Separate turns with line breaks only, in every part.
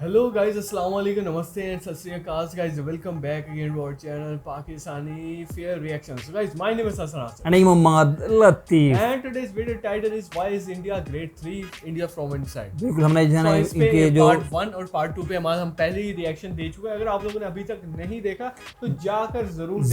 Hello guys, अस्सलाम वालेकुम, नमस्ते and Sat Shri Akal guys, welcome back again to our channel Pakistani fair reactions. Guys, my name is Hasan Hasan
नहीं Mohammad Latif.
and today's video title is why is India grade 3 India from inside.
बिल्कुल हमने जो है ना
So, इस पे
इनके जो
पार्ट 1 और पार्ट 2 पे हम पहले ही रिएक्शन दे चुके हैं. अगर आप लोगों ने अभी तक नहीं देखा तो जाकर जरूर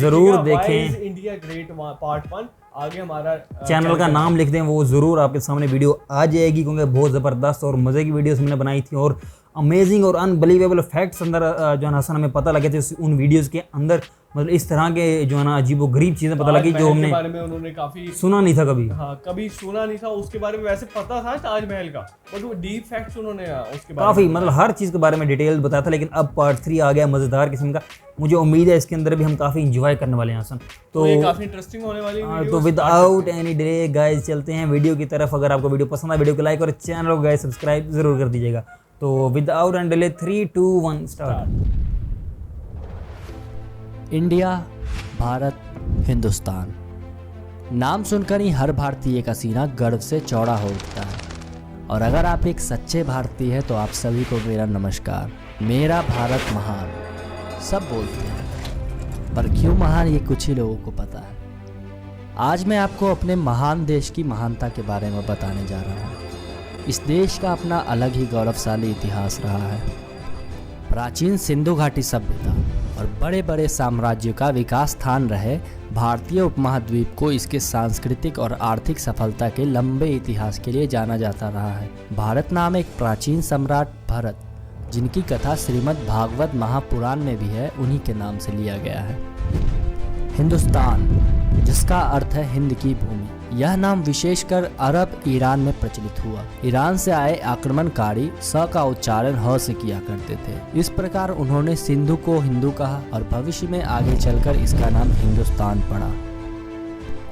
देखें.
why is India grade part 1. आगे हमारा
चैनल का नाम लिख दें, वो ज़रूर आपके सामने वीडियो आ जाएगी, क्योंकि बहुत ज़बरदस्त और मज़े की वीडियोस हमने बनाई थी और अमेजिंग और अनबिलीवेबल फैक्ट्स अंदर जो है ना हसन हमें पता लगे थे उन वीडियोस के अंदर. मतलब इस तरह के जो है ना अजीब व गरीब चीज़ें पता लगी जो हमने
बारे में उन्होंने काफी
सुना नहीं था कभी.
हाँ, कभी सुना नहीं था. उसके बारे में वैसे पता था ताजमहल का, बट वो डीप फैक्ट्स उन्होंने उसके बारे
काफ़ी
में
मतलब हर चीज़ के बारे में डिटेल बताया था. लेकिन अब पार्ट 3 आ गया मज़ेदार किस्म का. मुझे उम्मीद है इसके अंदर भी हम काफ़ी इंजॉय करने वाले हैं हसन.
तो ये काफी इंटरेस्टिंग होने वाली है.
तो विदाउट एनी डिले गाइस चलते हैं वीडियो की तरफ. अगर आपको वीडियो पसंद आए वीडियो को लाइक और चैनल को गाइस सब्सक्राइब जरूर कर दीजिएगा. तो without any delay 3, 2, 1 start.
India, Bharat, Hindustan, नाम सुनकर ही हर भारतीय का सीना गर्व से चौड़ा हो उठता है. और अगर आप एक सच्चे भारतीय हैं तो आप सभी को मेरा नमस्कार. मेरा भारत महान सब बोलते हैं, पर क्यों महान ये कुछ ही लोगों को पता है. आज मैं आपको अपने महान देश की महानता के बारे में बताने जा रहा हूँ. इस देश का अपना अलग ही गौरवशाली इतिहास रहा है. प्राचीन सिंधु घाटी सभ्यता और बड़े बड़े साम्राज्यों का विकास स्थान रहे भारतीय उपमहाद्वीप को इसके सांस्कृतिक और आर्थिक सफलता के लंबे इतिहास के लिए जाना जाता रहा है. भारत नाम एक प्राचीन सम्राट भरत, जिनकी कथा श्रीमद् भागवत महापुराण में भी है, उन्हीं के नाम से लिया गया है. हिंदुस्तान, जिसका अर्थ है हिंद की भूमि, यह नाम विशेषकर अरब ईरान में प्रचलित हुआ. ईरान से आए आक्रमणकारी स का उच्चारण ह से किया करते थे. इस प्रकार उन्होंने सिंधु को हिंदू कहा और भविष्य में आगे चलकर इसका नाम हिंदुस्तान पड़ा.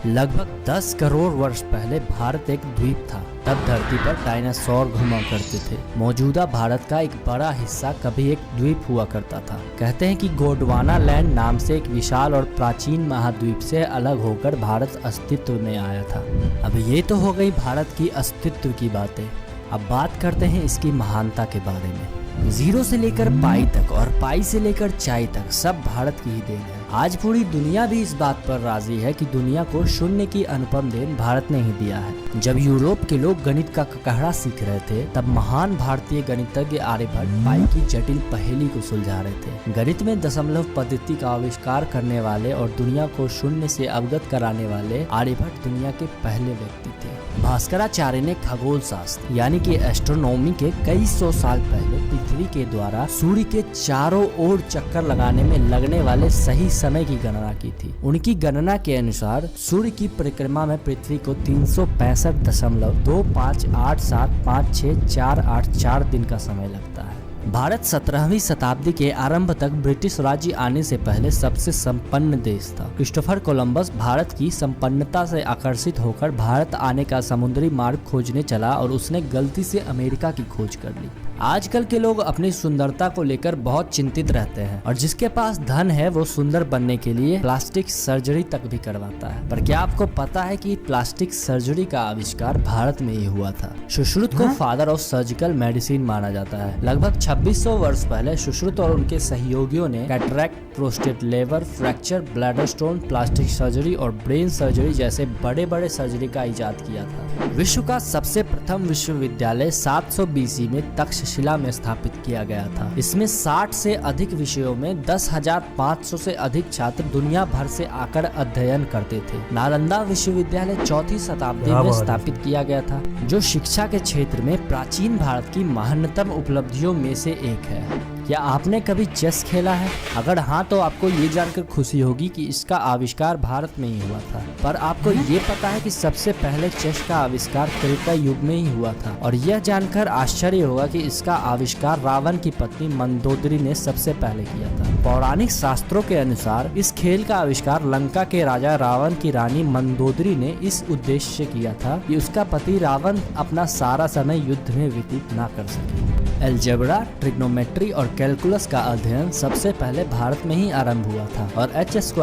लगभग 10 करोड़ वर्ष पहले भारत एक द्वीप था. तब धरती पर डायनासोर घुमा करते थे. मौजूदा भारत का एक बड़ा हिस्सा कभी एक द्वीप हुआ करता था. कहते हैं कि गोंडवाना लैंड नाम से एक विशाल और प्राचीन महाद्वीप से अलग होकर भारत अस्तित्व में आया था. अब ये तो हो गई भारत की अस्तित्व की बातें. अब बात करते हैं इसकी महानता के बारे में. 0 से लेकर पाई तक और पाई से लेकर चाय तक सब भारत की ही देन है. आज पूरी दुनिया भी इस बात पर राजी है कि दुनिया को शून्य की अनुपम देन भारत ने ही दिया है. जब यूरोप के लोग गणित का ककहरा सीख रहे थे, तब महान भारतीय गणितज्ञ आर्यभट्ट पाई की जटिल पहेली को सुलझा रहे थे. गणित में दशमलव पद्धति का आविष्कार करने वाले और दुनिया को शून्य से अवगत कराने वाले आर्यभट्ट दुनिया के पहले व्यक्ति थे. भास्कराचार्य ने खगोल शास्त्र यानी कि एस्ट्रोनॉमी के कई सौ साल पहले पृथ्वी के द्वारा सूर्य के चारों ओर चक्कर लगाने में लगने वाले सही समय की गणना की थी. उनकी गणना के अनुसार सूर्य की परिक्रमा में पृथ्वी को 365.258756484 दिन का समय लगता है. भारत 17वीं शताब्दी के आरंभ तक ब्रिटिश राज्य आने से पहले सबसे संपन्न देश था. क्रिस्टोफर कोलंबस भारत की संपन्नता से आकर्षित होकर भारत आने का समुद्री मार्ग खोजने चला और उसने गलती से अमेरिका की खोज कर ली. आजकल के लोग अपनी सुंदरता को लेकर बहुत चिंतित रहते हैं और जिसके पास धन है वो सुंदर बनने के लिए प्लास्टिक सर्जरी तक भी करवाता है. पर क्या आपको पता है कि प्लास्टिक सर्जरी का आविष्कार भारत में ही हुआ था. सुश्रुत को फादर ऑफ सर्जिकल मेडिसिन माना जाता है. लगभग 2600 वर्ष पहले सुश्रुत और उनके सहयोगियों ने cataract, prostate, lever fracture, bladder stone, plastic surgery और ब्रेन सर्जरी जैसे बड़े बड़े सर्जरी का इजाद किया था. विश्व का सबसे प्रथम विश्वविद्यालय 700 BC में तक्षशिला में स्थापित किया गया था. इसमें 60 से अधिक विषयों में 10,500 से अधिक छात्र दुनिया भर से आकर अध्ययन करते थे. नालंदा विश्वविद्यालय 4वीं शताब्दी में स्थापित किया गया था, जो शिक्षा के क्षेत्र में प्राचीन भारत की महानतम उपलब्धियों में से एक है. क्या आपने कभी चेस खेला है? अगर हाँ तो आपको ये जानकर खुशी होगी कि इसका आविष्कार भारत में ही हुआ था. पर आपको ये पता है कि सबसे पहले चेस का आविष्कार त्रेता युग में ही हुआ था. और यह जानकर आश्चर्य होगा कि इसका आविष्कार रावण की पत्नी मंदोदरी ने सबसे पहले किया था. पौराणिक शास्त्रों के अनुसार इस खेल का आविष्कार लंका के राजा रावण की रानी मंदोदरी ने इस उद्देश्य से किया था कि उसका पति रावण अपना सारा समय युद्ध में व्यतीत न कर सके. अलजेब्रा, ट्रिग्नोमेट्री और कैलकुलस का अध्ययन सबसे पहले भारत में ही आरंभ हुआ था और h²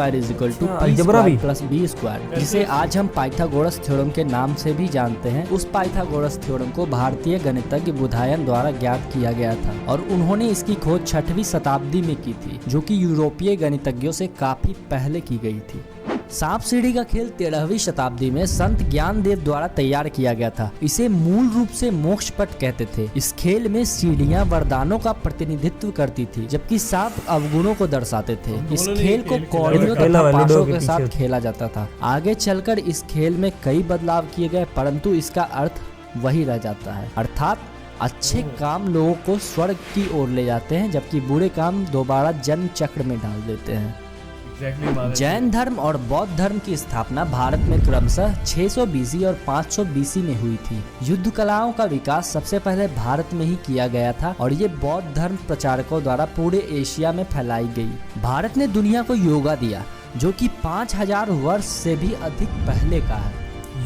अलजेब्रा भी
प्लस b², जिसे आज हम पाइथागोरस थ्योरम के नाम से भी जानते हैं, उस पाइथागोरस थ्योरम को भारतीय गणितज्ञ बुधायन द्वारा ज्ञात किया गया था और उन्होंने इसकी खोज 6वीं शताब्दी में की थी, जो कि यूरोपीय गणितज्ञों से काफी पहले की गई थी। सांप सीढ़ी का खेल 13वीं शताब्दी में संत ज्ञानदेव द्वारा तैयार किया गया था। इसे मूल रूप से मोक्ष पट कहते थे। इस खेल में सीढ़ियां वरदानों का प्रतिनिधित्व करती थी, जबकि सांप अवगुणों को दर्शाते थे। इस खेल को कौड़ियों तथा पासों के साथ खेला जाता था। आगे चलकर इस खेल में कई बदलाव किए गए, परंतु इसका अर्थ वही रह जाता है, अर्थात अच्छे काम लोगों को स्वर्ग की ओर ले जाते हैं, जबकि बुरे काम दोबारा जन्म चक्र में डाल देते हैं। जैन धर्म और बौद्ध धर्म की स्थापना भारत में क्रमशः 600 BC और 500 BC में हुई थी। युद्ध कलाओं का विकास सबसे पहले भारत में ही किया गया था और ये बौद्ध धर्म प्रचारकों द्वारा पूरे एशिया में फैलाई गई। भारत ने दुनिया को योगा दिया, जो कि 5000 वर्ष से भी अधिक पहले का है।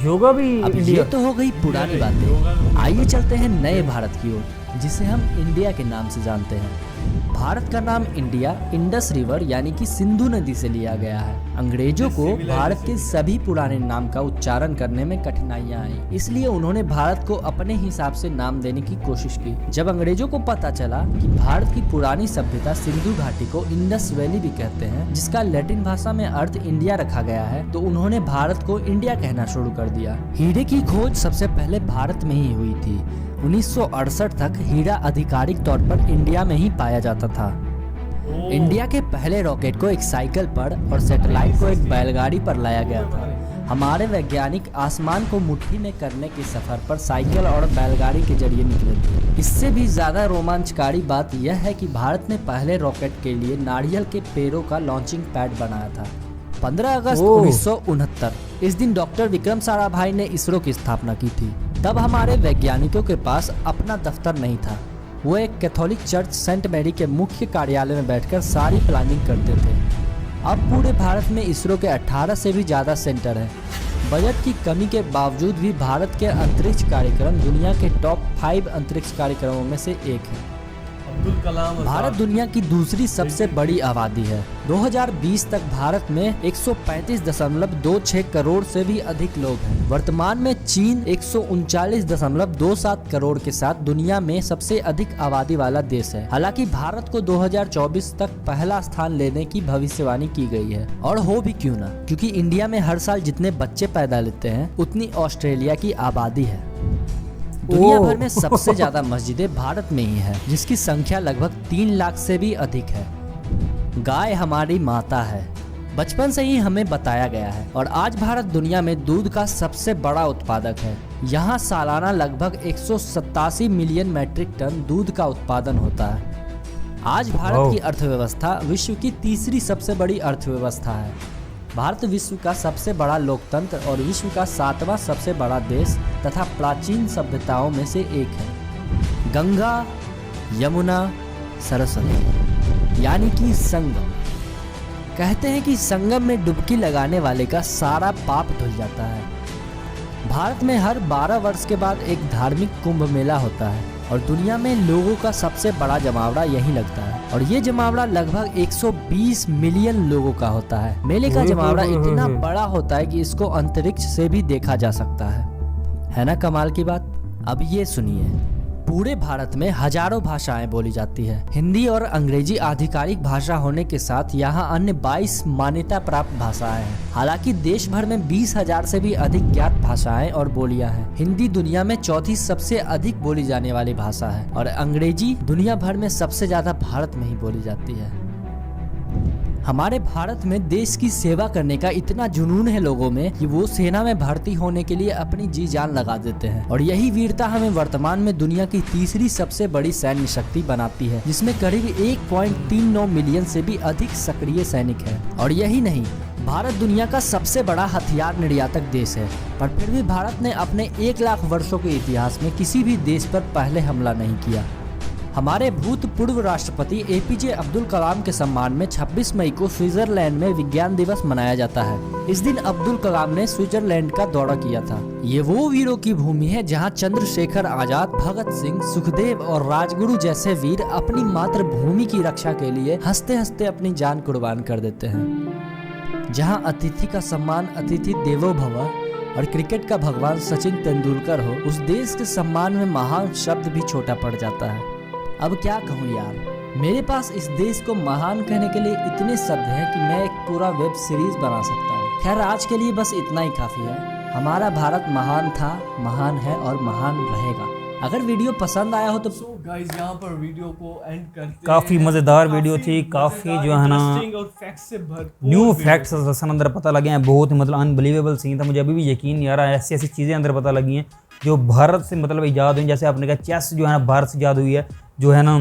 योगा भी
अब ये तो हो गई पुरानी बातें। आइए चलते हैं नए भारत की ओर, जिसे हम इंडिया के नाम से जानते हैं। भारत का नाम इंडिया इंडस रिवर यानी कि सिंधु नदी से लिया गया है। अंग्रेजों को भारत के सभी पुराने नाम का उच्चारण करने में कठिनाइयां आई, इसलिए उन्होंने भारत को अपने हिसाब से नाम देने की कोशिश की। जब अंग्रेजों को पता चला कि भारत की पुरानी सभ्यता सिंधु घाटी को इंडस वैली भी कहते हैं, जिसका लैटिन भाषा में अर्थ इंडिया रखा गया है, तो उन्होंने भारत को इंडिया कहना शुरू कर दिया। हीरे की खोज सबसे पहले भारत में ही हुई थी। 1968 तक हीरा आधिकारिक तौर पर इंडिया में ही पाया जाता था। इंडिया के पहले रॉकेट को एक साइकिल पर और सैटेलाइट को एक बैलगाड़ी पर लाया गया था। हमारे वैज्ञानिक आसमान को मुट्ठी में करने के सफर पर साइकिल और बैलगाड़ी के जरिए निकले थे। इससे भी ज्यादा रोमांचकारी बात यह है कि भारत ने पहले रॉकेट के लिए नारियल के पेड़ों का लॉन्चिंग पैड बनाया था। 15 अगस्त 1969 इस दिन डॉक्टर विक्रम साराभाई ने इसरो की स्थापना की थी। तब हमारे वैज्ञानिकों के पास अपना दफ्तर नहीं था। वो एक कैथोलिक चर्च सेंट मैरी के मुख्य कार्यालय में बैठकर सारी प्लानिंग करते थे। अब पूरे भारत में इसरो के 18 से भी ज़्यादा सेंटर हैं। बजट की कमी के बावजूद भी भारत के अंतरिक्ष कार्यक्रम दुनिया के टॉप 5 अंतरिक्ष कार्यक्रमों में से एक है। भारत दुनिया की दूसरी सबसे बड़ी आबादी है। 2020 तक भारत में 135.26 करोड़ से भी अधिक लोग हैं। वर्तमान में चीन 139.27 करोड़ के साथ दुनिया में सबसे अधिक आबादी वाला देश है। हालांकि भारत को 2024 तक पहला स्थान लेने की भविष्यवाणी की गई है, और हो भी क्यों ना, क्योंकि इंडिया में हर साल जितने बच्चे पैदा लेते हैं उतनी ऑस्ट्रेलिया की आबादी है। दुनिया भर में सबसे ज्यादा मस्जिदें भारत में ही है, जिसकी संख्या लगभग 3 लाख से भी अधिक है। गाय हमारी माता है, बचपन से ही हमें बताया गया है, और आज भारत दुनिया में दूध का सबसे बड़ा उत्पादक है। यहाँ सालाना लगभग 187 मिलियन मैट्रिक टन दूध का उत्पादन होता है। आज भारत की अर्थव्यवस्था विश्व की तीसरी सबसे बड़ी अर्थव्यवस्था है। भारत विश्व का सबसे बड़ा लोकतंत्र और विश्व का 7वां सबसे बड़ा देश तथा प्राचीन सभ्यताओं में से एक है। गंगा, यमुना, सरस्वती यानी कि संगम। कहते हैं कि संगम में डुबकी लगाने वाले का सारा पाप धुल जाता है। भारत में हर 12 वर्ष के बाद एक धार्मिक कुंभ मेला होता है, और दुनिया में लोगों का सबसे बड़ा जमावड़ा यहीं लगता है, और ये जमावड़ा लगभग 120 मिलियन लोगों का होता है। मेले का जमावड़ा इतना बड़ा होता है कि इसको अंतरिक्ष से भी देखा जा सकता है ना कमाल की बात। अब ये सुनिए, पूरे भारत में हजारों भाषाएं बोली जाती है। हिंदी और अंग्रेजी आधिकारिक भाषा होने के साथ यहाँ अन्य 22 मान्यता प्राप्त भाषाएं हैं। हालांकि देश भर में 20,000 से भी अधिक ज्ञात भाषाएं और बोलियां हैं। हिंदी दुनिया में 4थी सबसे अधिक बोली जाने वाली भाषा है, और अंग्रेजी दुनिया भर में सबसे ज्यादा भारत में ही बोली जाती है। हमारे भारत में देश की सेवा करने का इतना जुनून है लोगों में कि वो सेना में भर्ती होने के लिए अपनी जी जान लगा देते हैं, और यही वीरता हमें वर्तमान में दुनिया की तीसरी सबसे बड़ी सैन्य शक्ति बनाती है, जिसमें करीब 1.39 मिलियन से भी अधिक सक्रिय सैनिक हैं। और यही नहीं, भारत दुनिया का सबसे बड़ा हथियार निर्यातक देश है, पर फिर भी भारत ने अपने 1 लाख वर्षों के इतिहास में किसी भी देश पर पहले हमला नहीं किया। हमारे भूतपूर्व राष्ट्रपति एपीजे अब्दुल कलाम के सम्मान में 26 मई को स्विट्जरलैंड में विज्ञान दिवस मनाया जाता है। इस दिन अब्दुल कलाम ने स्विट्जरलैंड का दौरा किया था। ये वो वीरों की भूमि है जहां चंद्रशेखर आजाद, भगत सिंह, सुखदेव और राजगुरु जैसे वीर अपनी मातृभूमि की रक्षा के लिए हंसते हंसते अपनी जान कुर्बान कर देते हैं। जहां अतिथि का सम्मान अतिथि देवो भव और क्रिकेट का भगवान सचिन तेंदुलकर हो, उस देश के सम्मान में महान शब्द भी छोटा पड़ जाता है। अब क्या कहूँ यार, मेरे पास इस देश को महान कहने के लिए इतने शब्द हैं कि मैं एक पूरा वेब सीरीज बना सकता हूँ। खैर आज के लिए बस इतना ही काफी है। हमारा भारत महान था, महान है और महान रहेगा। अगर वीडियो पसंद आया हो तो
गाइस यहाँ पर वीडियो को एंड करते हैं।
काफ़ी मज़ेदार वीडियो थी, काफ़ी जो है ना
और फैक्ट से भरपूर
न्यू फैक्ट्स अंदर पता लगे हैं। बहुत ही मतलब अनबिलीवेबल सीन था, मुझे अभी भी यकीन नहीं आ रहा है। ऐसी ऐसी चीज़ें अंदर पता लगी हैं जो भारत से मतलब ईजाद हुई। जैसे आपने कहा चेस जो है ना भारत से ईजाद हुई है, जो है ना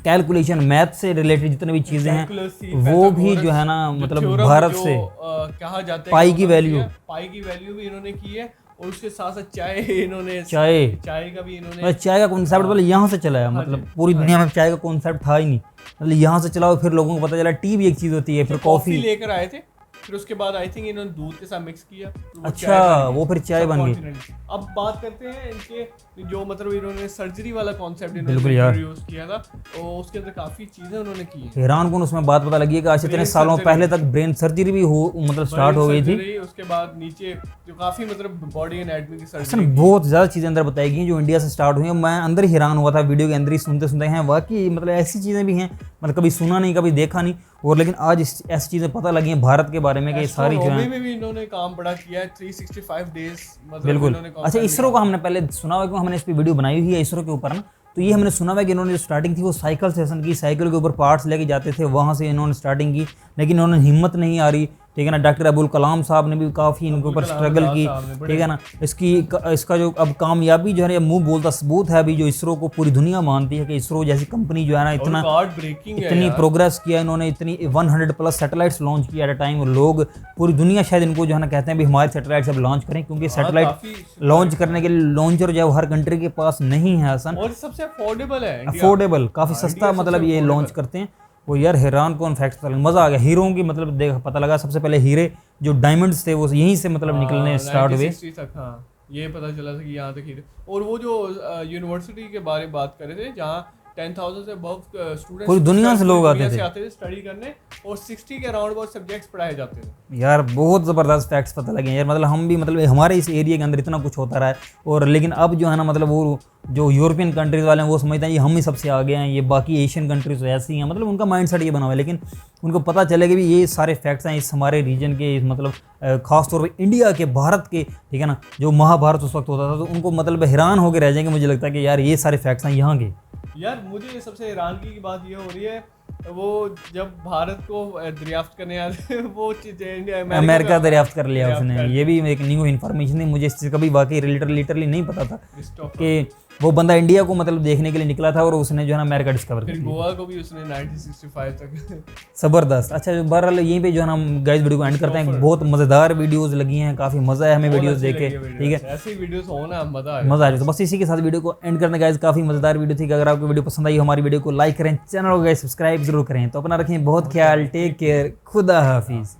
कैलकुलेशन मैथ से रिलेटेड जितने भी चीज़ें हैं वो भी जो है ना मतलब भारत से
कहा जाता है।
पाई की वैल्यू
भी इन्होंने की है और उसके साथ साथ चाय का भी इन्होंने
चाय का कॉन्सेप्ट मतलब यहाँ से चला है। मतलब पूरी दुनिया में चाय का कॉन्सेप्ट था ही नहीं, मतलब यहाँ से चला और फिर लोगों को पता चला टी भी एक चीज़ होती है। फिर कॉफ़ी
लेकर आए थे, फिर उसके बाद आई थिंक इन्होंने दूध के साथ मिक्स किया,
अच्छा वो फिर चाय बन गई।
अब बात करते हैं इनके जो मतलब इन्होंने सर्जरी वाला कॉन्सेप्ट
बिल्कुल यार
यूज किया था, तो उसके अंदर काफी चीजें उन्होंने की है।
हैरान कौन उसमें बात पता लगी है कि आज इतने सालों पहले तक ब्रेन सर्जरी भी हो मतलब स्टार्ट हो गई थी।
उसके बाद नीचे जो काफी मतलब बॉडी एनाटॉमी की सर्जरी,
बहुत ज्यादा चीजें अंदर बताई गई जो इंडिया से स्टार्ट हुई है। मैं अंदर ही हैरान हुआ था वीडियो के अंदर ही सुनते सुनते हैं वाकई मतलब ऐसी चीजें भी हैं मतलब कभी सुना नहीं कभी देखा नहीं, और लेकिन आज ऐसी चीजें पता लगी हैं भारत के बारे में कि सारी जो है
में भी इन्होंने काम बड़ा किया है। 365 डेज मतलब
बिल्कुल। अच्छा इसरो का हमने पहले सुना हुआ, क्यों हमने इस पे वीडियो बनाई हुई है इसरो के ऊपर ना, तो ये हमने सुना हुआ कि इन्होंने जो स्टार्टिंग थी वो साइकिल सेशन की, साइकिल के ऊपर पार्ट्स लेके जाते थे, वहाँ से इन्होंने स्टार्टिंग की, लेकिन इन्होंने हिम्मत नहीं आ रही, ठीक है ना। डॉक्टर अब्दुल कलाम साहब ने भी काफ़ी इनके ऊपर स्ट्रगल की, ठीक है ना। इसका जो अब कामयाबी जो है मुंह बोलता सबूत है अभी, जो इसरो को पूरी दुनिया मानती है कि इसरो जैसी कंपनी जो है ना इतनी प्रोग्रेस किया इन्होंने, इतनी 100+ सैटेलाइट्स लॉन्च किया एट अ टाइम। लोग पूरी दुनिया शायद इनको जो है ना कहते हैं भी हमारे सैटेलाइट्स अब लॉन्च करें, क्योंकि सैटेलाइट लॉन्च करने के लिए लॉन्चर जो है हर कंट्री के पास नहीं है आसान,
और सबसे अफोर्डेबल है,
अफोर्डेबल काफ़ी सस्ता मतलब ये लॉन्च करते हैं वो। यार हैरान कौन फैक्ट पता लगा, मज़ा आ गया। हीरों की मतलब देख पता लगा सबसे पहले हीरे जो डायमंड्स थे वो यहीं से मतलब निकलने स्टार्ट हुए।
हाँ ये पता चला था कि यहाँ तक हीरे। और वो जो यूनिवर्सिटी के बारे में बात कर रहे थे जहाँ 10,000 से अबव स्टूडेंट्स
पूरी दुनिया से लोग आते
थे स्टडी करने, और 60 के अराउंड बहुत सब्जेक्ट्स पढ़ाए जाते थे।
यार बहुत ज़बरदस्त फैक्ट्स पता लगे यार, मतलब हम भी मतलब हमारे इस एरिया के अंदर इतना कुछ होता रहा है, और लेकिन अब जो है ना मतलब वो जो यूरोपियन कंट्रीज़ वाले हैं वो समझते हैं ये हम ही सबसे आगे हैं, ये बाकी एशियन कंट्रीज ऐसी हैं, मतलब उनका माइंडसेट ये बना हुआ है। लेकिन उनको पता चले कि भी ये सारे फैक्ट्स हैं इस हमारे रीजन के, मतलब खास तौर पे इंडिया के, भारत के, ठीक है ना। जो महाभारत उस वक्त होता था तो उनको मतलब हैरान होकर रह जाएंगे, मुझे लगता है कि यार ये सारे फैक्ट्स हैं यहाँ के।
यार मुझे सबसे हैरानगी की बात ये हो रही है वो जब भारत को दरियाफ्त करने आते वो
अमेरिका दरियाफ्त कर लिया उसने। ये भी एक न्यू इन्फॉर्मेशन थी, मुझे इससे कभी वाकई लिटरली नहीं पता था कि वो बंदा इंडिया को मतलब देखने के लिए निकला था और उसने जो है ना अमेरिका डिस्कवर कर लिया।
गोवा को भी उसने 1965 तक।
जबरदस्त। अच्छा बहरहाल यहीं पे जो है ना हम गाइस वीडियो को एंड करते हैं। बहुत मजेदार वीडियोस लगी हैं, काफी मजा है हमें वीडियोस देख के, ठीक है।
ऐसी वीडियोस हो ना मजा
आ तो बस इसी के साथ वीडियो को एंड करने गाइस। काफी मजेदार वीडियो थी। अगर आपको वीडियो पसंद आई हमारी वीडियो को लाइक करें, चैनल को गाइस सब्सक्राइब जरूर करें। तो अपना रखें बहुत ख्याल, टेक केयर, खुदा हाफिज।